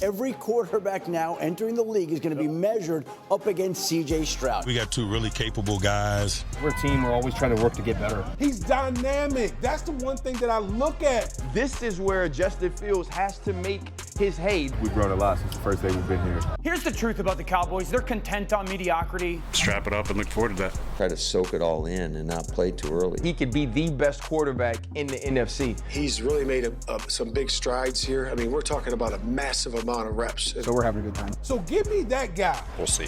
every quarterback now entering the league is going to be measured up against C.J. Stroud. We got two really capable guys. We're a team. We're always trying to work to get better. He's dynamic. That's the one thing that I look at. This is where Justin Fields has to make his hay. We've grown a lot since the first day we've been here. Here's the truth about the Cowboys. They're content on mediocrity. Strap it up and look forward to that. Try to soak it all in and not play too early. He could be the best quarterback in the NFC. He's really made some big strides here. I mean, we're talking about a massive amount of reps. So we're having a good time. So give me that guy. We'll see.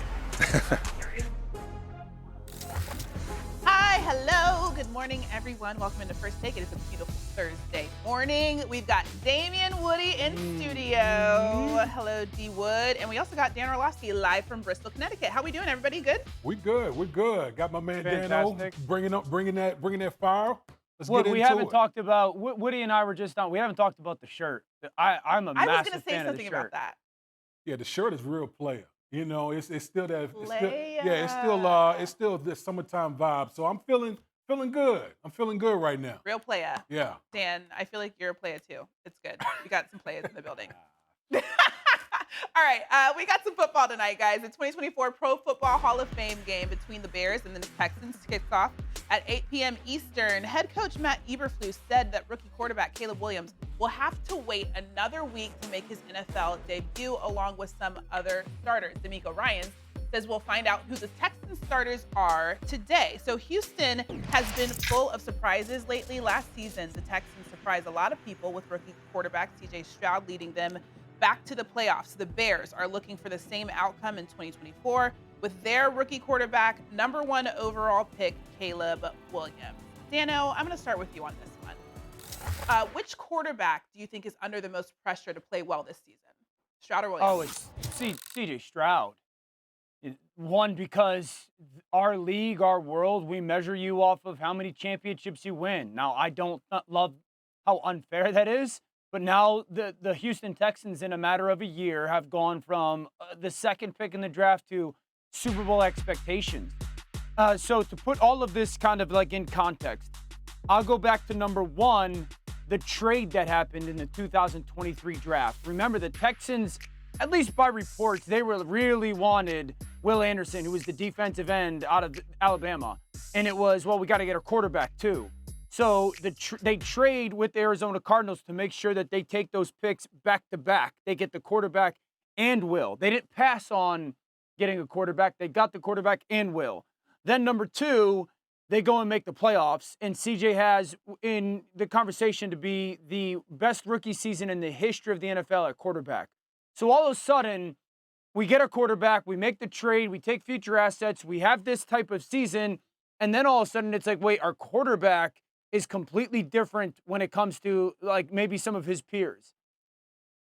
Hi, hello, good morning, everyone. Welcome into First Take. It is a beautiful Thursday morning. We've got Damien Woody in studio. Hello, D Wood. And we also got Dan Orlovsky live from Bristol, Connecticut. How we doing, everybody? Good? We're good. Got my man Fantastic. Dano bringing that fire. Let's Look, get we into haven't it. talked about, Woody and I were just on, we haven't talked about the shirt. I'm a I was massive going to say fan of the something shirt. about that. Yeah, the shirt is real player. You know, it's still that. It's still the summertime vibe. So I'm feeling good. I'm feeling good right now. Real playa. Yeah. Dan, I feel like you're a playa too. It's good. We got some players in the building. All right, we got some football tonight, guys. The 2024 Pro Football Hall of Fame game between the Bears and the Texans kicks off at 8 p.m. Eastern. Head coach Matt Eberflus said that rookie quarterback Caleb Williams will have to wait another week to make his NFL debut along with some other starters. D'Amico Ryans says we'll find out who the Texans starters are today. So Houston has been full of surprises lately. Last season, the Texans surprised a lot of people with rookie quarterback C.J. Stroud leading them back to the playoffs. The Bears are looking for the same outcome in 2024 with their rookie quarterback, number 1 overall pick, Caleb Williams. Dano, I'm going to start with you on this one. Which quarterback do you think is under the most pressure to play well this season? Stroud or Williams? Oh, it's C.J. Stroud. One, because our league, our world, we measure you off of how many championships you win. Now, I don't love how unfair that is, but now the Houston Texans, in a matter of a year, have gone from the second pick in the draft to Super Bowl expectations. So to put all of this kind of like in context, I'll go back to number 1, the trade that happened in the 2023 draft. Remember, the Texans, at least by reports, they really wanted Will Anderson, who was the defensive end out of Alabama. And it was, well, we got to get a quarterback too. So they trade with the Arizona Cardinals to make sure that they take those picks back to back. They get the quarterback and Will. They didn't pass on getting a quarterback. They got the quarterback and Will. Then number 2, they go and make the playoffs. And CJ has in the conversation to be the best rookie season in the history of the NFL at quarterback. So all of a sudden, we get a quarterback, we make the trade, we take future assets, we have this type of season, and then all of a sudden it's like, wait, our quarterback is completely different when it comes to like maybe some of his peers.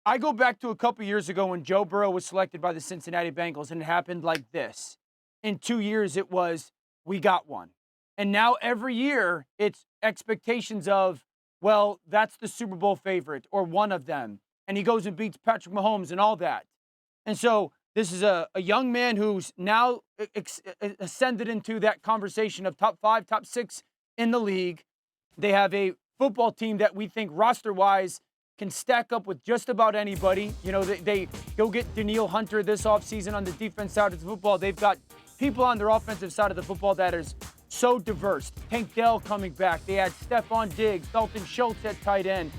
I go back to a couple years ago when Joe Burrow was selected by the Cincinnati Bengals, and it happened like this. In 2 years, it was, we got one. And now every year, it's expectations of, well, that's the Super Bowl favorite or one of them. And he goes and beats Patrick Mahomes and all that. And so this is a young man who's now ascended into that conversation of top 5, top 6 in the league. They have a football team that we think roster-wise can stack up with just about anybody. You know, they go get Daniil Hunter this offseason on the defense side of the football. They've got people on their offensive side of the football that is so diverse. Tank Dell coming back. They had Stephon Diggs, Dalton Schultz at tight end.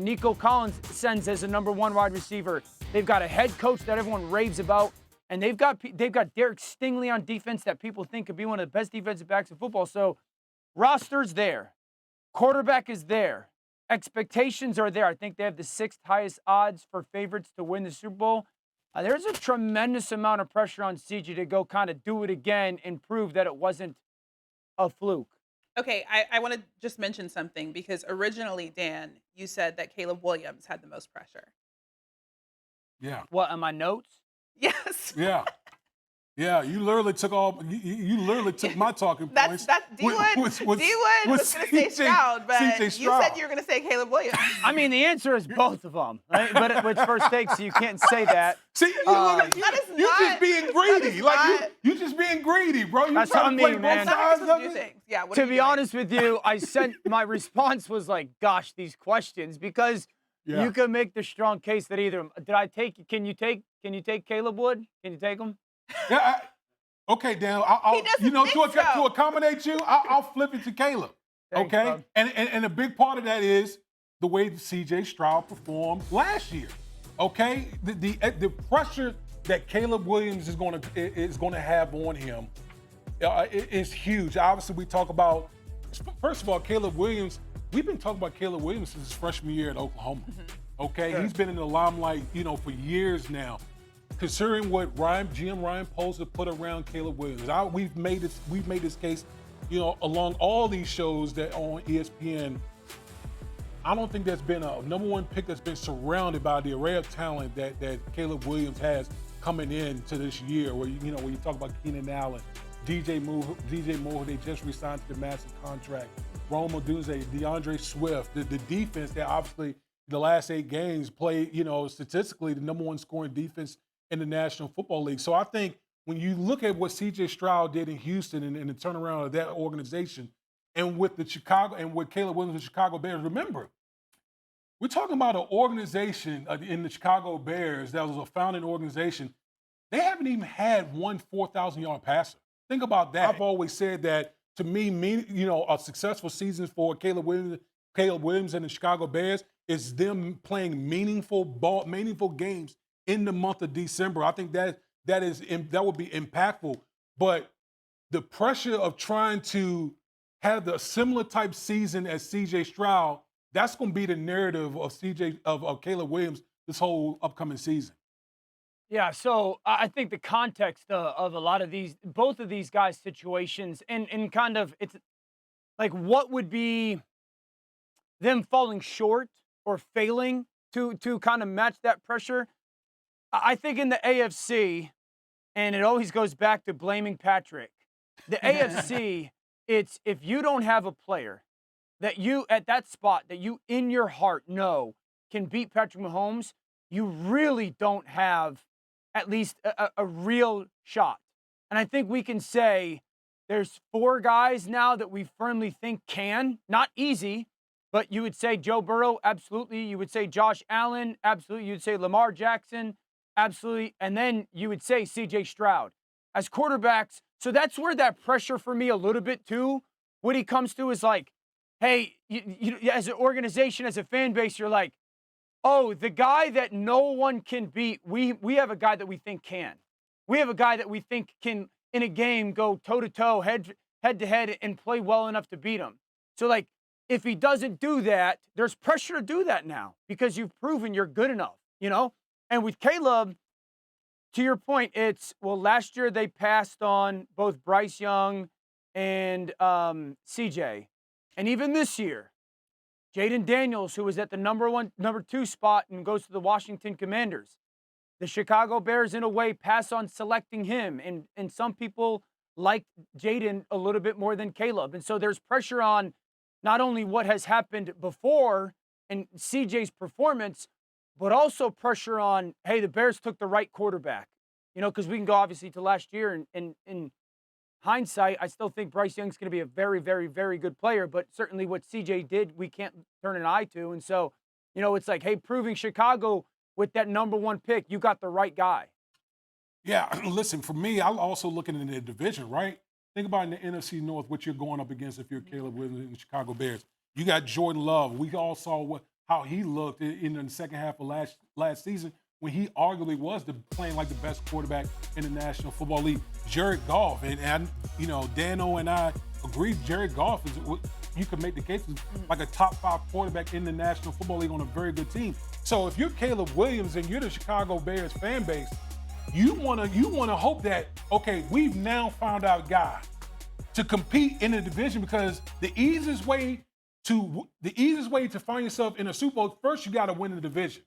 Nico Collins sends as a number 1 wide receiver. They've got a head coach that everyone raves about. And they've got Derek Stingley on defense that people think could be one of the best defensive backs in football. So roster's there. Quarterback is there. Expectations are there. I think they have the 6th highest odds for favorites to win the Super Bowl. There's a tremendous amount of pressure on CJ to go kind of do it again and prove that it wasn't a fluke. Okay, I want to just mention something because originally, Dan, you said that Caleb Williams had the most pressure. Yeah. What, on my notes? Yes. Yeah. Yeah, you literally took you literally took my talking points. That's D-Wood. D-Wood was going to say Stroud, but you said you were going to say Caleb Williams. I mean, the answer is both of them, right? But it's first take, so you can't say that. See, you're just being greedy. Like you just being greedy, bro. You that's trying what I to mean, play man. both sides of it. Yeah, to be honest with you, I sent my response was like, gosh, these questions, because Yeah. You can make the strong case that either. Can you take Caleb Wood? Can you take him? Yeah. Okay, Dan. He doesn't think so. To accommodate you, I'll flip it to Caleb. Thanks, Okay. bub. And a big part of that is the way C.J. Stroud performed last year. Okay. The pressure that Caleb Williams is going to have on him is huge. Obviously, we talk about, first of all, Caleb Williams. We've been talking about Caleb Williams since his freshman year at Oklahoma. Okay, Sure. He's been in the limelight, for years now. Considering what GM Ryan Poles have put around Caleb Williams, we've made this case, along all these shows that on ESPN. I don't think there's been a number one pick that's been surrounded by the array of talent that Caleb Williams has coming into this year. Where when you talk about Keenan Allen, DJ Moore, they just re-signed to the massive contract. Rome Odunze, DeAndre Swift, the defense that obviously the last 8 games played, statistically the number one scoring defense in the National Football League. So I think when you look at what C.J. Stroud did in Houston and the turnaround of that organization, and with with Caleb Williams with the Chicago Bears, remember, we're talking about an organization in the Chicago Bears that was a founding organization. They haven't even had one 4,000-yard passer. Think about that. I've always said that. To me, a successful season for Caleb Williams and the Chicago Bears is them playing meaningful games in the month of December. I think that would be impactful. But the pressure of trying to have the similar type season as C.J. Stroud, that's going to be the narrative of Caleb Williams this whole upcoming season. Yeah, so I think the context of a lot of both of these guys' situations, and kind of it's like what would be them falling short or failing to kind of match that pressure. I think in the AFC, and it always goes back to blaming Patrick, the AFC, it's if you don't have a player that you, at that spot, that you in your heart know can beat Patrick Mahomes, you really don't have at least a real shot. And I think we can say there's 4 guys now that we firmly think can. Not easy, but you would say Joe Burrow, absolutely. You would say Josh Allen, absolutely. You would say Lamar Jackson, absolutely. And then you would say C.J. Stroud as quarterbacks. So that's where that pressure for me a little bit too, what he comes to is like, hey, you as an organization, as a fan base, you're like, oh, the guy that no one can beat, we have a guy that we think can. We have a guy that we think can, in a game, go toe-to-toe, head-to-head, and play well enough to beat him. So, like, if he doesn't do that, there's pressure to do that now because you've proven you're good enough, And with Caleb, to your point, it's, well, last year they passed on both Bryce Young and CJ. And even this year, Jaden Daniels, who was at the number 2 spot and goes to the Washington Commanders. The Chicago Bears, in a way, pass on selecting him. And some people like Jaden a little bit more than Caleb. And so there's pressure on not only what has happened before and CJ's performance, but also pressure on, hey, the Bears took the right quarterback. Because we can go obviously to last year and in hindsight, I still think Bryce Young's going to be a very, very, very good player, but certainly what CJ did, we can't turn an eye to. And so, it's like, hey, proving Chicago with that number 1 pick, you got the right guy. Yeah, listen, for me, I'm also looking in the division, right? Think about in the NFC North, what you're going up against if you're Caleb Williams and the Chicago Bears. You got Jordan Love. We all saw how he looked in the second half of last season, when he arguably was playing like the best quarterback in the National Football League. Jared Goff, and Dano and I agree, Jared Goff is, you could make the case, like a top 5 quarterback in the National Football League on a very good team. So if you're Caleb Williams and you're the Chicago Bears fan base, you wanna hope that, okay, we've now found our guy to compete in the division, because the easiest way to find yourself in a Super Bowl, first you got to win the division.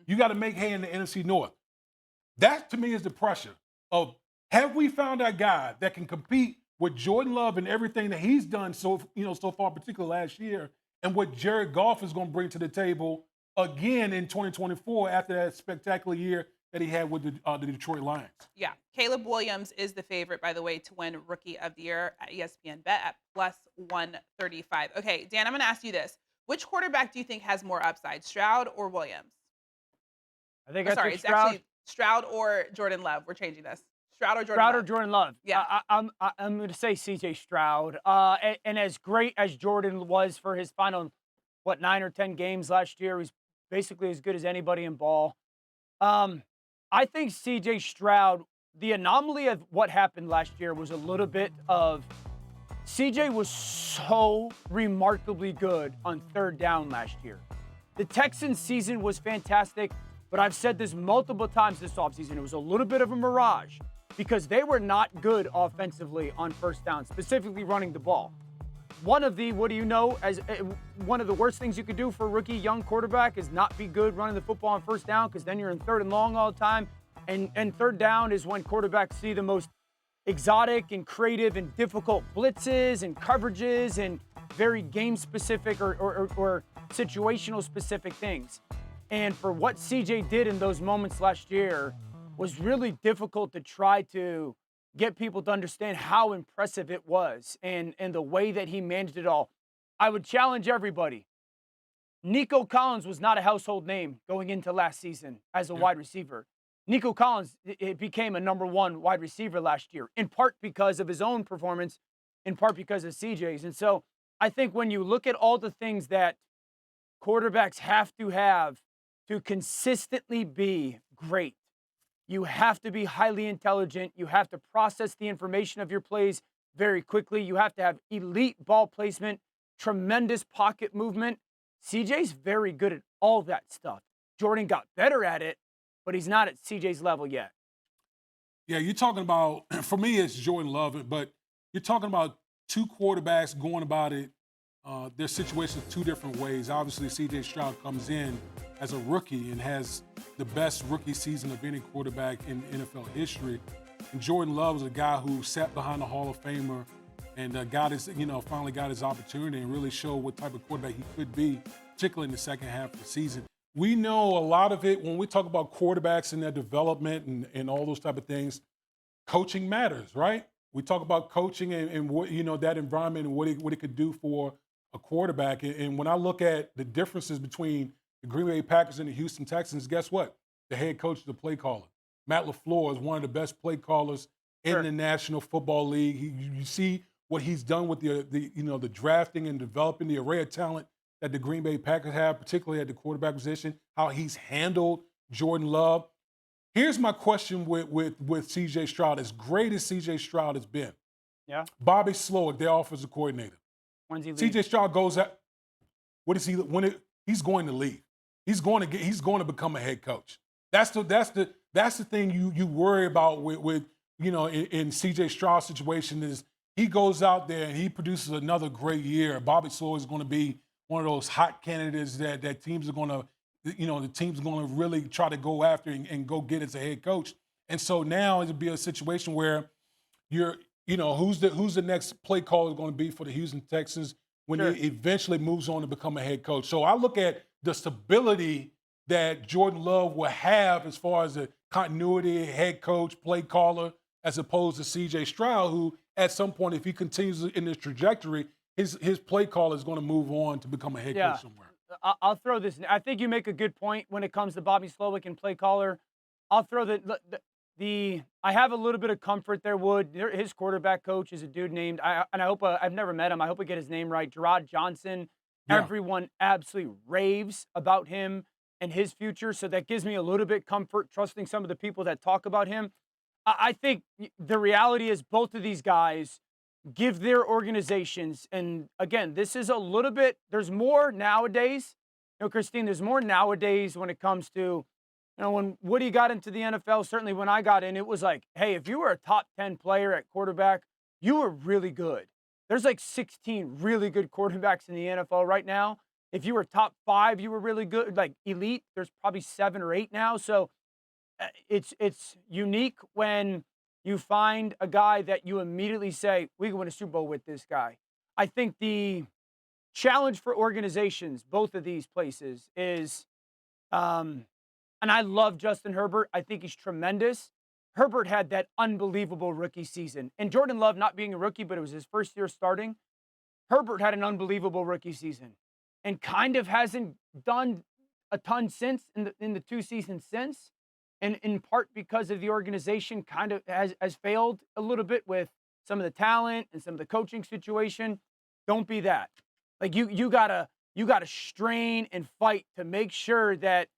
You got to make hay in the NFC North. That, to me, is the pressure of, have we found our guy that can compete with Jordan Love and everything that he's done so far, particularly last year, and what Jared Goff is going to bring to the table again in 2024 after that spectacular year that he had with the Detroit Lions. Yeah, Caleb Williams is the favorite, by the way, to win Rookie of the Year at ESPN Bet at +135. Okay, Dan, I'm going to ask you this. Which quarterback do you think has more upside, Stroud or Williams? I think Sorry, took it's Stroud. actually Stroud or Jordan Love. We're changing this. Stroud or Jordan Stroud Love? or Jordan Love. Yeah. I'm going to say C.J. Stroud. And as great as Jordan was for his final, 9 or 10 games last year, he's basically as good as anybody in ball. I think C.J. Stroud, the anomaly of what happened last year was a little bit of C.J. was so remarkably good on third down last year. The Texans season was fantastic, but I've said this multiple times this offseason. It was a little bit of a mirage because they were not good offensively on first down, specifically running the ball. One of the worst things you could do for a rookie young quarterback is not be good running the football on first down, because then you're in third and long all the time. And third down is when quarterbacks see the most exotic and creative and difficult blitzes and coverages and very game specific or situational specific things. And for what CJ did in those moments last year was really difficult to try to get people to understand how impressive it was and the way that he managed it all. I would challenge everybody. Nico Collins was not a household name going into last season as a wide receiver. Nico Collins it became a number 1 wide receiver last year, in part because of his own performance, in part because of CJ's. And so I think when you look at all the things that quarterbacks have to consistently be great, you have to be highly intelligent. You have to process the information of your plays very quickly. You have to have elite ball placement, tremendous pocket movement. CJ's very good at all that stuff. Jordan got better at it, but he's not at CJ's level yet. Yeah, you're talking about, for me, it's Jordan Love, but you're talking about two quarterbacks going about it, their situations 2 different ways. Obviously, C.J. Stroud comes in as a rookie and has the best rookie season of any quarterback in NFL history. And Jordan Love is a guy who sat behind the Hall of Famer and finally got his opportunity and really showed what type of quarterback he could be, particularly in the second half of the season. We know a lot of it when we talk about quarterbacks and their development and all those type of things. Coaching matters, right? We talk about coaching and what, that environment and what it could do for a quarterback. And when I look at the differences between the Green Bay Packers and the Houston Texans, guess what? The head coach is the play caller. Matt LaFleur is one of the best play callers in the National Football League. You see what he's done with the drafting and developing the array of talent that the Green Bay Packers have, particularly at the quarterback position, how he's handled Jordan Love. Here's my question with C.J. Stroud. As great as C.J. Stroud has been, Bobby Slowick, their offensive coordinator. When's he leave? C.J. Stroud goes out. What is he? He's going to leave. He's going to become a head coach. That's the thing you worry about with in C.J. Stroud's situation is he goes out there and he produces another great year. Bobby Slowick is going to be one of those hot candidates that teams are going to, the team's going to really try to go after and go get as a head coach. And so now it'll be a situation where who's the next play caller going to be for the Houston Texans when he eventually moves on to become a head coach. So I look at the stability that Jordan Love will have as far as the continuity, head coach, play caller, as opposed to C.J. Stroud, who at some point, if he continues in this trajectory, his play caller is going to move on to become a head coach somewhere. I'll throw this. I think you make a good point when it comes to Bobby Slowick and play caller. I'll throw I have a little bit of comfort there, Wood. His quarterback coach is a dude named, I hope, I've never met him. I hope I get his name right. Gerard Johnson. Yeah. Everyone absolutely raves about him and his future. So that gives me a little bit comfort, trusting some of the people that talk about him. I think the reality is both of these guys give their organizations, and again, this is a little bit, there's more nowadays, Christine, there's more nowadays when it comes to, when Woody got into the NFL, certainly when I got in, it was like, hey, if you were a top 10 player at quarterback, you were really good. There's like 16 really good quarterbacks in the NFL right now. If you were top 5, you were really good, like elite. There's probably 7 or 8 now. So it's unique when you find a guy that you immediately say, we can win a Super Bowl with this guy. I think the challenge for organizations, both of these places, is, and I love Justin Herbert. I think he's tremendous. Herbert had that unbelievable rookie season. And Jordan Love not being a rookie, but it was his first year starting. Herbert had an unbelievable rookie season. and kind of hasn't done a ton since in the 2 seasons since, and in part because of the organization kind of has failed a little bit with some of the talent and some of the coaching situation. Don't be that. Like you gotta strain and fight to make sure that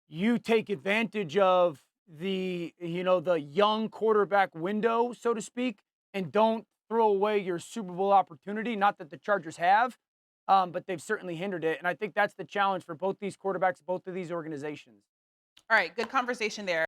you take advantage of the young quarterback window, so to speak, and don't throw away your Super Bowl opportunity. Not that the Chargers have, but they've certainly hindered it. And I think that's the challenge for both these quarterbacks, both of these organizations. All right, good conversation there.